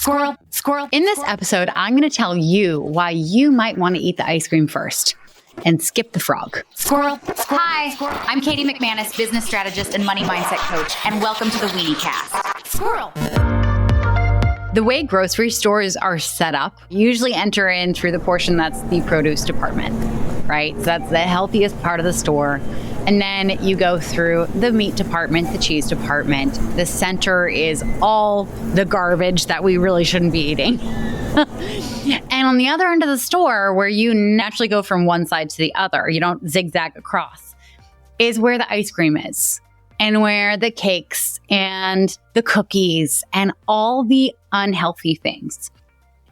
Squirrel, squirrel. In this episode, I'm going to tell you why you might want to eat the ice cream first and skip the frog. Squirrel. Hi, I'm Katie McManus, business strategist and money mindset coach, and welcome to the Weeniecast. Squirrel. The way grocery stores are set up, you usually enter in through the portion that's the produce department, right? So that's the healthiest part of the store. And then you go through the meat department, the cheese department. The center is all the garbage that we really shouldn't be eating. And on the other end of the store, where you naturally go from one side to the other, you don't zigzag across, is where the ice cream is, and where the cakes and the cookies and all the unhealthy things.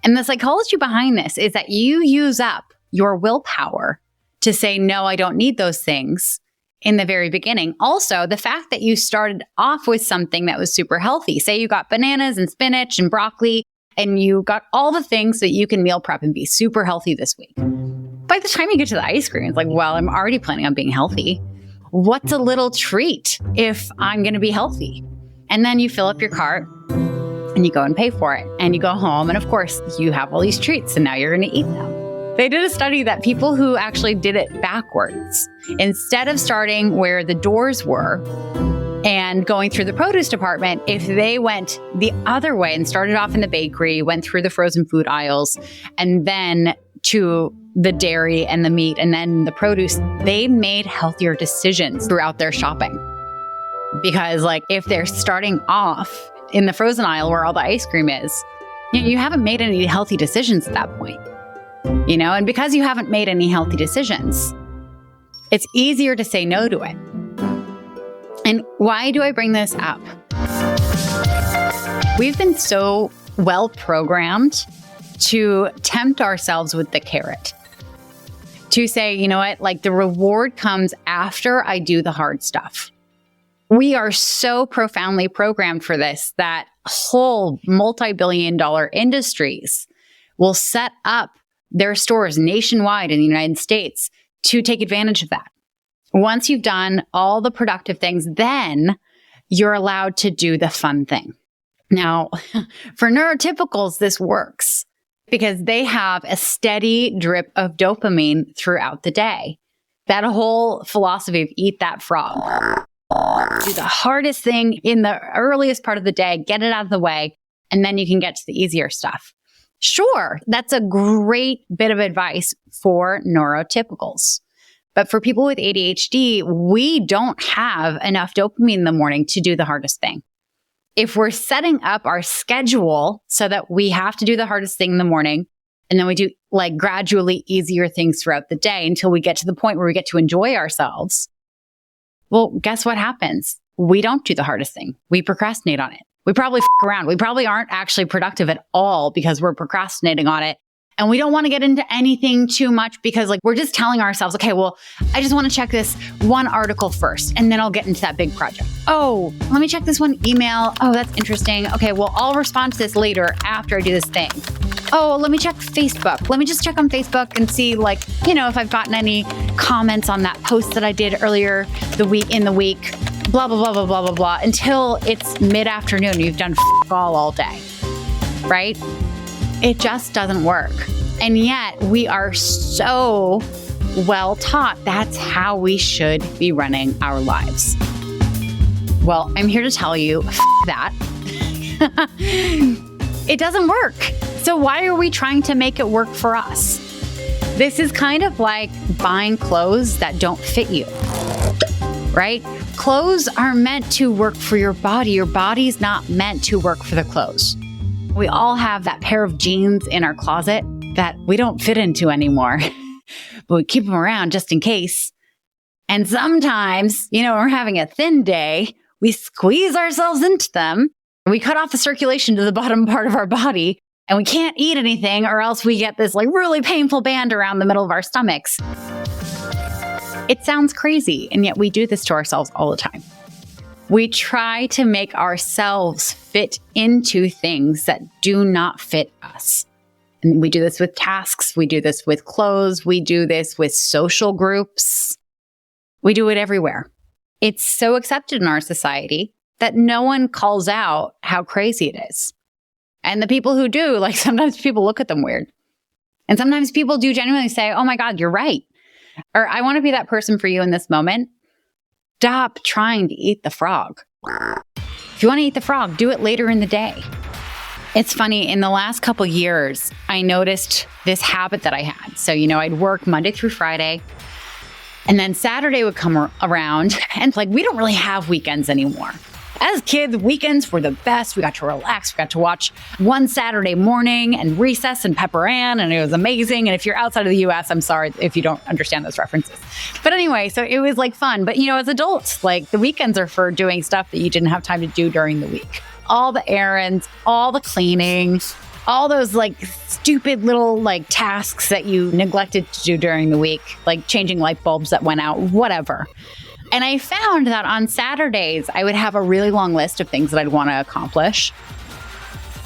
And the psychology behind this is that you use up your willpower to say, no, I don't need those things in the very beginning. Also, the fact that you started off with something that was super healthy, say you got bananas and spinach and broccoli, and you got all the things that you can meal prep and be super healthy this week. By the time you get to the ice cream, it's like, well, I'm already planning on being healthy. What's a little treat if I'm going to be healthy? And then you fill up your cart and you go and pay for it. And you go home. And of course, you have all these treats and now you're going to eat them. They did a study that people who actually did it backwards, instead of starting where the doors were and going through the produce department, if they went the other way and started off in the bakery, went through the frozen food aisles, and then to the dairy and the meat and then the produce, they made healthier decisions throughout their shopping. Because like if they're starting off in the frozen aisle where all the ice cream is, you haven't made any healthy decisions at that point. And because you haven't made any healthy decisions, it's easier to say no to it. And why do I bring this up? We've been so well programmed to tempt ourselves with the carrot. To say, you know what, like the reward comes after I do the hard stuff. We are so profoundly programmed for this that whole multi-billion-dollar industries will set up their stores nationwide in the United States to take advantage of that. Once you've done all the productive things, then you're allowed to do the fun thing. Now, for neurotypicals, this works because they have a steady drip of dopamine throughout the day. That whole philosophy of eat that frog. Do the hardest thing in the earliest part of the day, get it out of the way, and then you can get to the easier stuff. Sure, that's a great bit of advice for neurotypicals. But for people with ADHD, we don't have enough dopamine in the morning to do the hardest thing. If we're setting up our schedule so that we have to do the hardest thing in the morning, and then we do like gradually easier things throughout the day until we get to the point where we get to enjoy ourselves, well, guess what happens? We don't do the hardest thing. We procrastinate on it. We probably around. We probably aren't actually productive at all because we're procrastinating on it. And we don't want to get into anything too much because like we're just telling ourselves, okay, well, I just want to check this one article first and then I'll get into that big project. Oh, let me check this one email. Oh, that's interesting. Okay, well, I'll respond to this later after I do this thing. Oh, let me check Facebook. Let me just check on Facebook and see like, if I've gotten any comments on that post that I did earlier in the week, blah, blah, blah, blah, blah, blah, blah, until it's mid-afternoon. You've done all day, right? It just doesn't work. And yet we are so well taught that's how we should be running our lives. Well, I'm here to tell you that it doesn't work. So why are we trying to make it work for us? This is kind of like buying clothes that don't fit you, right? Clothes are meant to work for your body. Your body's not meant to work for the clothes. We all have that pair of jeans in our closet that we don't fit into anymore, but we keep them around just in case. And sometimes, when we're having a thin day, we squeeze ourselves into them. We cut off the circulation to the bottom part of our body and we can't eat anything or else we get this like really painful band around the middle of our stomachs. It sounds crazy, and yet we do this to ourselves all the time. We try to make ourselves fit into things that do not fit us. And we do this with tasks. We do this with clothes. We do this with social groups. We do it everywhere. It's so accepted in our society that no one calls out how crazy it is. And the people who do, like sometimes people look at them weird. And sometimes people do genuinely say, oh my God, you're right. Or I want to be that person for you in this moment. Stop trying to eat the frog. If you want to eat the frog, do it later in the day. It's funny, in the last couple years, I noticed this habit that I had. So, I'd work Monday through Friday, and then Saturday would come around, and we don't really have weekends anymore. As kids, weekends were the best. We got to relax. We got to watch One Saturday Morning and Recess and Pepper Ann, and it was amazing. And if you're outside of the US, I'm sorry if you don't understand those references. But anyway, so it was fun. But as adults, the weekends are for doing stuff that you didn't have time to do during the week. All the errands, all the cleaning, all those stupid little tasks that you neglected to do during the week, like changing light bulbs that went out, whatever. And I found that on Saturdays, I would have a really long list of things that I'd want to accomplish.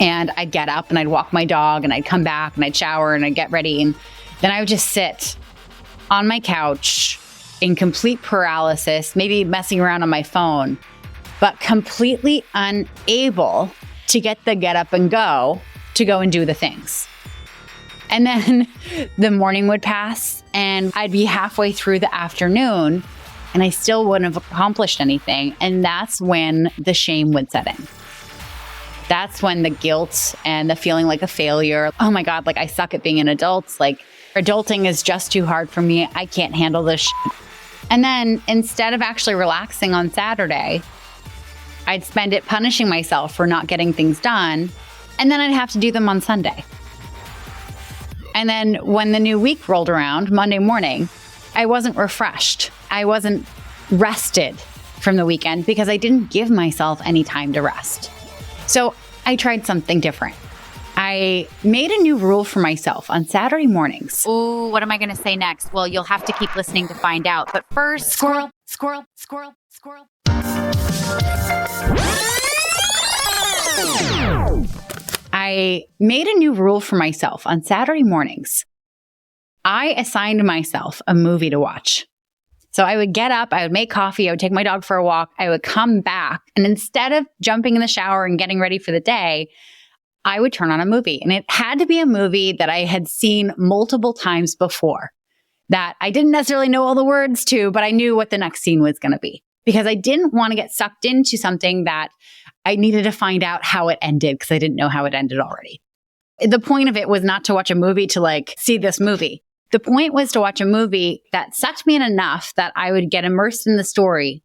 And I'd get up and I'd walk my dog and I'd come back and I'd shower and I'd get ready. And then I would just sit on my couch in complete paralysis, maybe messing around on my phone, but completely unable to get the get up and go to go and do the things. And then the morning would pass and I'd be halfway through the afternoon and I still wouldn't have accomplished anything. And that's when the shame would set in. That's when the guilt and the feeling like a failure, oh my God, I suck at being an adult. Adulting is just too hard for me. I can't handle this shit. And then instead of actually relaxing on Saturday, I'd spend it punishing myself for not getting things done. And then I'd have to do them on Sunday. And then when the new week rolled around, Monday morning, I wasn't refreshed. I wasn't rested from the weekend because I didn't give myself any time to rest. So I tried something different. I made a new rule for myself on Saturday mornings. Ooh, what am I going to say next? Well, you'll have to keep listening to find out. But first, squirrel. I made a new rule for myself on Saturday mornings. I assigned myself a movie to watch. So I would get up, I would make coffee, I would take my dog for a walk, I would come back, and instead of jumping in the shower and getting ready for the day, I would turn on a movie. And it had to be a movie that I had seen multiple times before, that I didn't necessarily know all the words to, but I knew what the next scene was going to be. Because I didn't want to get sucked into something that I needed to find out how it ended, because I didn't know how it ended already. The point of it was not to watch a movie to see this movie. The point was to watch a movie that sucked me in enough that I would get immersed in the story,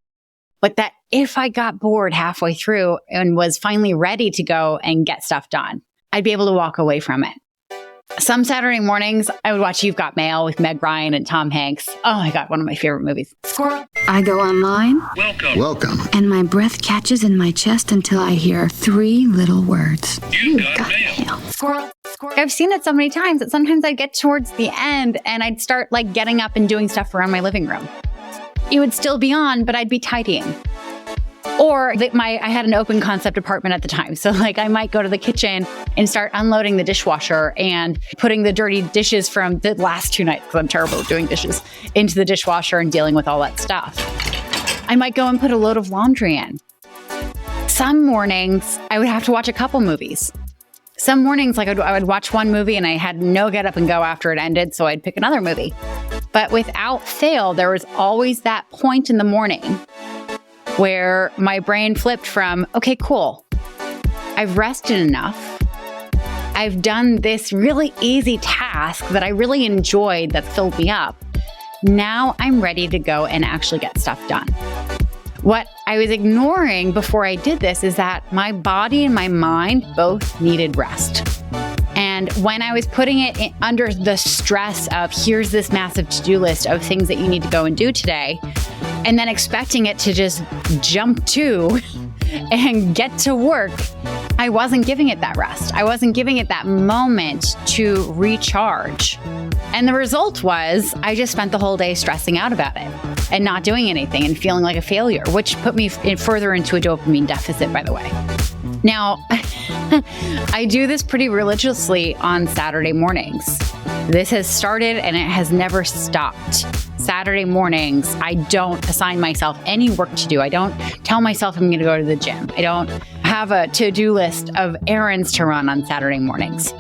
but that if I got bored halfway through and was finally ready to go and get stuff done, I'd be able to walk away from it. Some Saturday mornings, I would watch You've Got Mail with Meg Ryan and Tom Hanks. Oh my God, one of my favorite movies. Squirrel. I go online. Welcome. And my breath catches in my chest until I hear 3 little words. You've got mail. Squirrel. I've seen it so many times that sometimes I'd get towards the end and I'd start getting up and doing stuff around my living room. It would still be on, but I'd be tidying. Or I had an open concept apartment at the time. So I might go to the kitchen and start unloading the dishwasher and putting the dirty dishes from the last 2 nights, because I'm terrible at doing dishes, into the dishwasher and dealing with all that stuff. I might go and put a load of laundry in. Some mornings I would have to watch a couple movies. Some mornings I would watch one movie and I had no get up and go after it ended, so I'd pick another movie. But without fail, there was always that point in the morning where my brain flipped from, okay, cool, I've rested enough. I've done this really easy task that I really enjoyed that filled me up. Now I'm ready to go and actually get stuff done. What I was ignoring before I did this is that my body and my mind both needed rest. And when I was putting it under the stress of here's this massive to-do list of things that you need to go and do today, and then expecting it to just jump to and get to work, I wasn't giving it that rest. I wasn't giving it that moment to recharge. And the result was I just spent the whole day stressing out about it and not doing anything and feeling like a failure, which put me further into a dopamine deficit, by the way. Now, I do this pretty religiously on Saturday mornings. This has started and it has never stopped. Saturday mornings, I don't assign myself any work to do. I don't tell myself I'm going to go to the gym. I don't have have a to-do list of errands to run on Saturday mornings.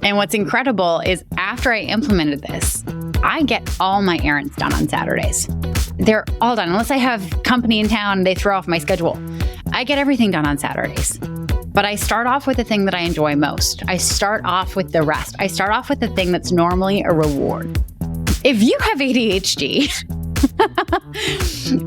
And what's incredible is after I implemented this, I get all my errands done on Saturdays. They're all done, unless I have company in town and they throw off my schedule. I get everything done on Saturdays. But I start off with the thing that I enjoy most. I start off with the rest. I start off with the thing that's normally a reward. If you have ADHD,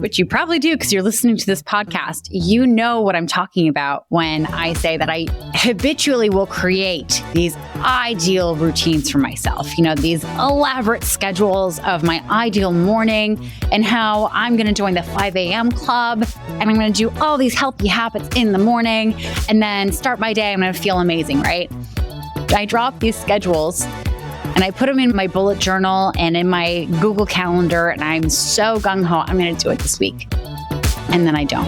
which you probably do because you're listening to this podcast, you know what I'm talking about when I say that I habitually will create these ideal routines for myself. These elaborate schedules of my ideal morning and how I'm going to join the 5 a.m. club and I'm going to do all these healthy habits in the morning and then start my day. I'm going to feel amazing, right? I draw up these schedules and I put them in my bullet journal and in my Google Calendar, and I'm so gung-ho, I'm going to do it this week. And then I don't.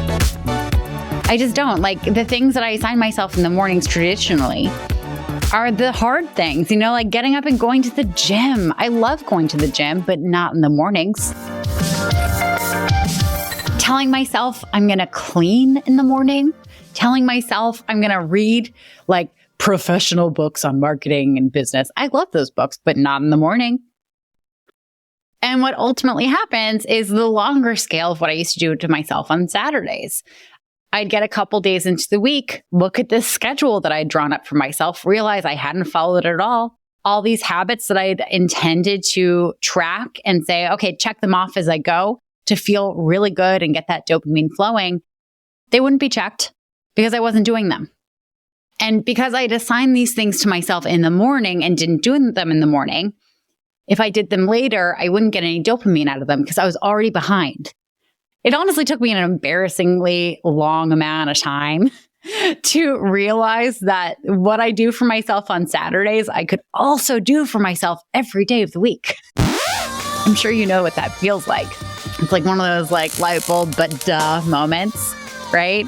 I just don't. Like the things that I assign myself in the mornings traditionally are the hard things, like getting up and going to the gym. I love going to the gym, but not in the mornings. Telling myself I'm going to clean in the morning. Telling myself I'm going to read professional books on marketing and business. I love those books, but not in the morning. And what ultimately happens is the longer scale of what I used to do to myself on Saturdays. I'd get a couple days into the week, look at this schedule that I'd drawn up for myself, realize I hadn't followed it at all. All these habits that I'd intended to track and say, okay, check them off as I go to feel really good and get that dopamine flowing, they wouldn't be checked because I wasn't doing them. And because I'd assigned these things to myself in the morning and didn't do them in the morning, if I did them later, I wouldn't get any dopamine out of them because I was already behind. It honestly took me an embarrassingly long amount of time to realize that what I do for myself on Saturdays, I could also do for myself every day of the week. I'm sure you know what that feels like. It's like one of those light bulb but duh moments. Right?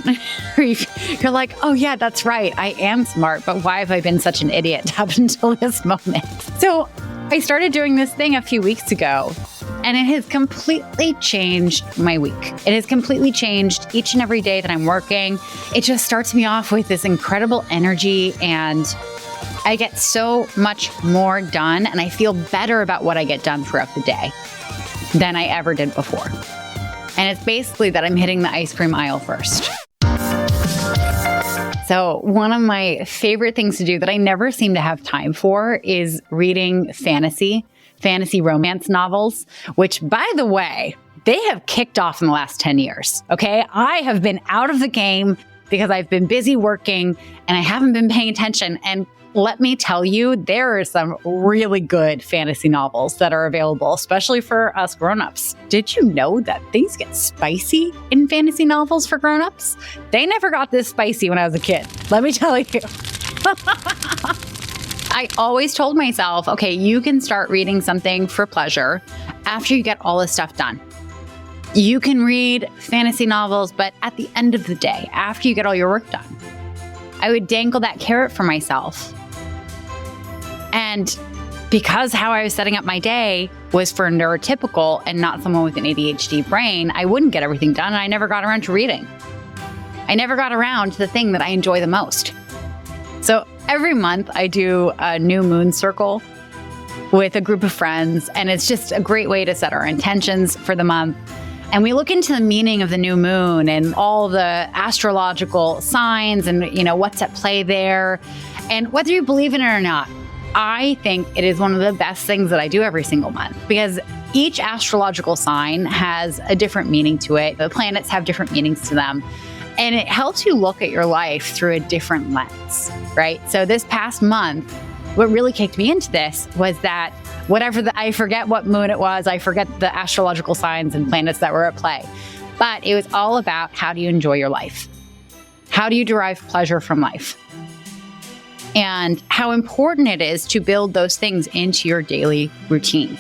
You're like, oh yeah, that's right. I am smart, but why have I been such an idiot up until this moment? So I started doing this thing a few weeks ago, and it has completely changed my week. It has completely changed each and every day that I'm working. It just starts me off with this incredible energy, and I get so much more done, and I feel better about what I get done throughout the day than I ever did before. And it's basically that I'm hitting the ice cream aisle first. So one of my favorite things to do that I never seem to have time for is reading fantasy romance novels, which, by the way, they have kicked off in the last 10 years. Okay. I have been out of the game because I've been busy working and I haven't been paying attention. And let me tell you, there are some really good fantasy novels that are available, especially for us grownups. Did you know that things get spicy in fantasy novels for grownups? They never got this spicy when I was a kid. Let me tell you. I always told myself, okay, you can start reading something for pleasure after you get all this stuff done. You can read fantasy novels, but at the end of the day, after you get all your work done. I would dangle that carrot for myself. And because how I was setting up my day was for a neurotypical and not someone with an ADHD brain, I wouldn't get everything done, and I never got around to reading. I never got around to the thing that I enjoy the most. So every month I do a new moon circle with a group of friends, and it's just a great way to set our intentions for the month. And we look into the meaning of the new moon and all the astrological signs and, what's at play there. And whether you believe in it or not, I think it is one of the best things that I do every single month because each astrological sign has a different meaning to it. The planets have different meanings to them. And it helps you look at your life through a different lens, right? So this past month, what really kicked me into this was that I forget what moon it was, I forget the astrological signs and planets that were at play, but it was all about how do you enjoy your life? How do you derive pleasure from life? And how important it is to build those things into your daily routine.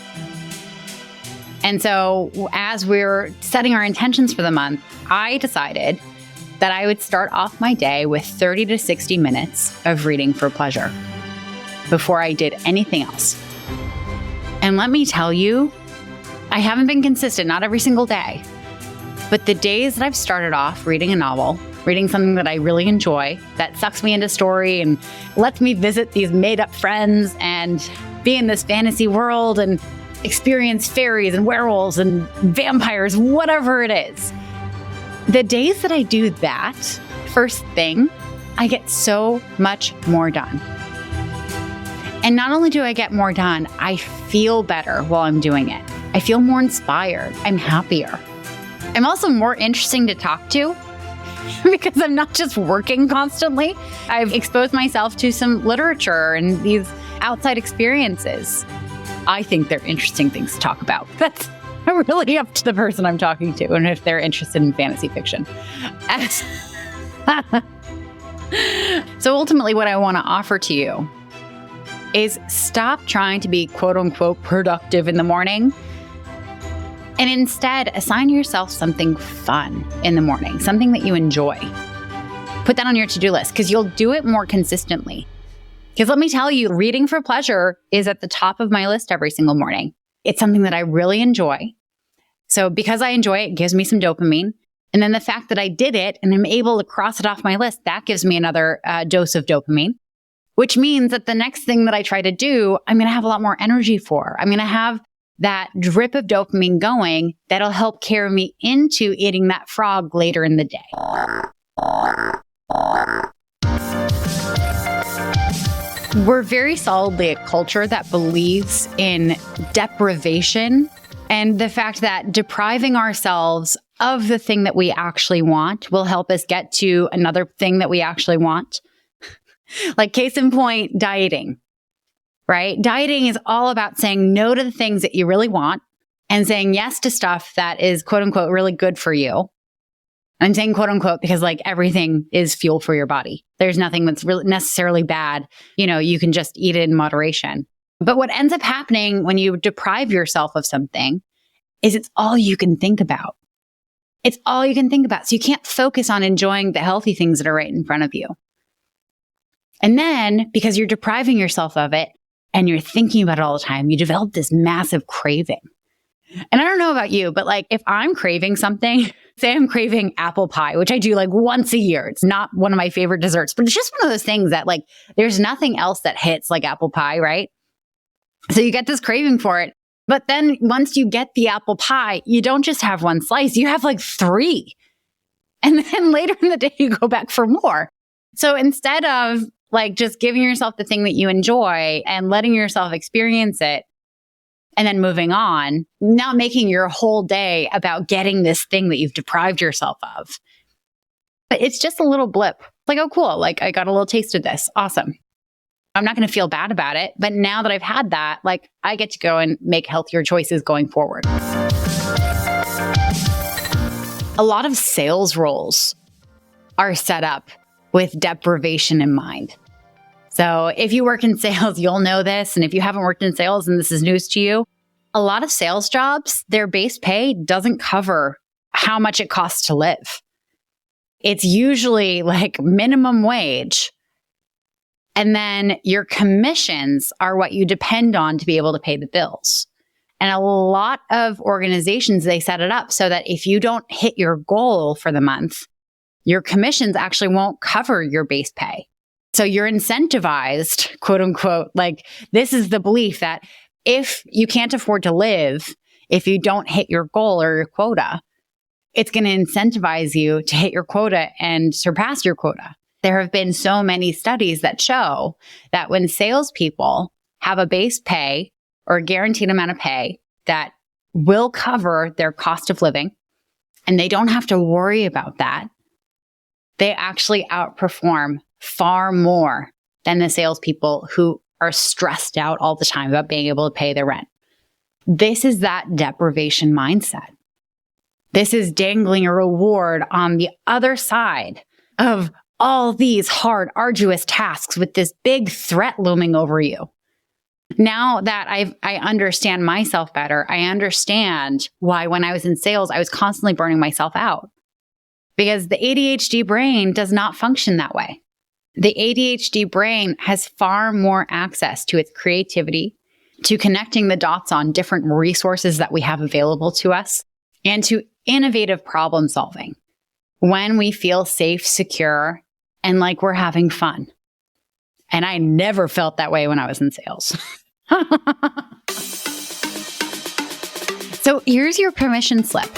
And so as we're setting our intentions for the month, I decided that I would start off my day with 30 to 60 minutes of reading for pleasure before I did anything else. And let me tell you, I haven't been consistent, not every single day, but the days that I've started off reading a novel reading something that I really enjoy, that sucks me into story and lets me visit these made-up friends and be in this fantasy world and experience fairies and werewolves and vampires, whatever it is. The days that I do that first thing, I get so much more done. And not only do I get more done, I feel better while I'm doing it. I feel more inspired. I'm happier. I'm also more interesting to talk to because I'm not just working constantly. I've exposed myself to some literature and these outside experiences. I think they're interesting things to talk about. That's really up to the person I'm talking to and if they're interested in fantasy fiction. So ultimately, what I want to offer to you is stop trying to be quote unquote productive in the morning and instead assign yourself something fun in the morning, something that you enjoy. Put that on your to-do list because you'll do it more consistently. Because let me tell you, reading for pleasure is at the top of my list every single morning. It's something that I really enjoy. So because I enjoy it, it gives me some dopamine. And then the fact that I did it and I'm able to cross it off my list, that gives me another dose of dopamine, which means that the next thing that I try to do, I'm going to have a lot more energy for. I'm going to have that drip of dopamine going that'll help carry me into eating that frog later in the day. We're very solidly a culture that believes in deprivation and the fact that depriving ourselves of the thing that we actually want will help us get to another thing that we actually want. Like case in point, dieting, right? Dieting is all about saying no to the things that you really want and saying yes to stuff that is quote unquote really good for you. I'm saying quote unquote because like everything is fuel for your body. There's nothing that's really necessarily bad. You can just eat it in moderation. But what ends up happening when you deprive yourself of something is it's all you can think about. It's all you can think about. So you can't focus on enjoying the healthy things that are right in front of you. And then because you're depriving yourself of it and you're thinking about it all the time, you develop this massive craving. And I don't know about you, but like if I'm craving something, say I'm craving apple pie, which I do like once a year. It's not one of my favorite desserts, but it's just one of those things that like there's nothing else that hits like apple pie, right? So you get this craving for it. But then once you get the apple pie, you don't just have one slice, you have like 3. And then later in the day, you go back for more. So instead of like just giving yourself the thing that you enjoy and letting yourself experience it and then moving on, not making your whole day about getting this thing that you've deprived yourself of. But it's just a little blip. Like, oh, cool. Like I got a little taste of this. Awesome. I'm not going to feel bad about it. But now that I've had that, like I get to go and make healthier choices going forward. A lot of sales roles are set up with deprivation in mind. So if you work in sales, you'll know this. And if you haven't worked in sales and this is news to you, a lot of sales jobs, their base pay doesn't cover how much it costs to live. It's usually like minimum wage. And then your commissions are what you depend on to be able to pay the bills. And a lot of organizations, they set it up so that if you don't hit your goal for the month, your commissions actually won't cover your base pay. So you're incentivized, quote unquote, like this is the belief that if you can't afford to live, if you don't hit your goal or your quota, it's going to incentivize you to hit your quota and surpass your quota. There have been so many studies that show that when salespeople have a base pay or a guaranteed amount of pay that will cover their cost of living, and they don't have to worry about that, they actually outperform far more than the salespeople who are stressed out all the time about being able to pay their rent. This is that deprivation mindset. This is dangling a reward on the other side of all these hard, arduous tasks with this big threat looming over you. Now that I understand myself better, I understand why when I was in sales, I was constantly burning myself out. Because the ADHD brain does not function that way. The ADHD brain has far more access to its creativity, to connecting the dots on different resources that we have available to us, and to innovative problem solving. when we feel safe, secure, and like we're having fun. And I never felt that way when I was in sales. So here's your permission slip.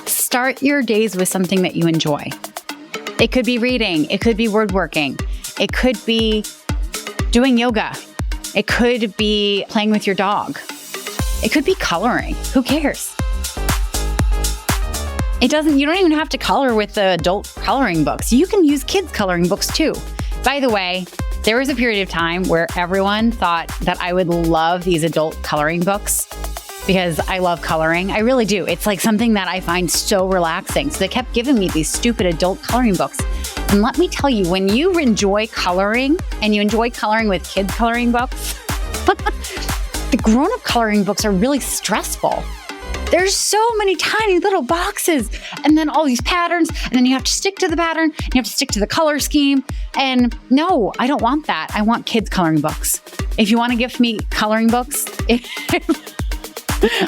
Start your days with something that you enjoy. It could be reading. It could be word working. It could be doing yoga. It could be playing with your dog. It could be coloring. Who cares? You don't even have to color with the adult coloring books. You can use kids coloring books too. By the way, there was a period of time where everyone thought that I would love these adult coloring books because I love coloring. I really do. It's like something that I find so relaxing. So they kept giving me these stupid adult coloring books. And let me tell you, when you enjoy coloring and you enjoy coloring with kids coloring books, the grown-up coloring books are really stressful. There's so many tiny little boxes and then all these patterns, and then you have to stick to the pattern and you have to stick to the color scheme. And no, I don't want that. I want kids coloring books. If you want to gift me coloring books,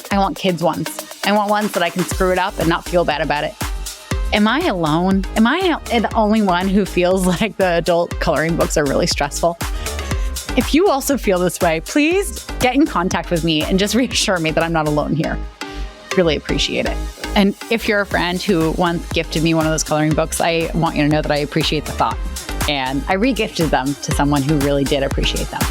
I want kids ones. I want ones that I can screw it up and not feel bad about it. Am I alone? Am I the only one who feels like the adult coloring books are really stressful? If you also feel this way, please get in contact with me and just reassure me that I'm not alone here. Really appreciate it. And if you're a friend who once gifted me one of those coloring books, I want you to know that I appreciate the thought. And I re-gifted them to someone who really did appreciate them.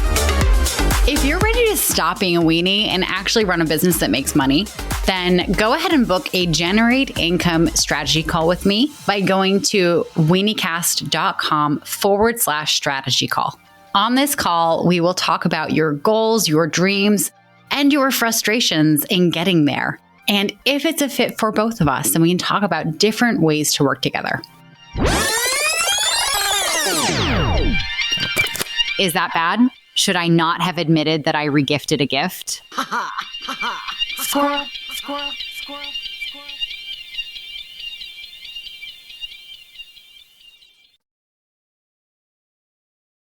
If you're ready to stop being a weenie and actually run a business that makes money, then go ahead and book a Generate Income strategy call with me by going to weeniecast.com/strategy call. On this call, we will talk about your goals, your dreams, and your frustrations in getting there. And if it's a fit for both of us, then we can talk about different ways to work together. Is that bad? Should I not have admitted that I regifted a gift? Squirrel, squirrel, squirrel, squirrel.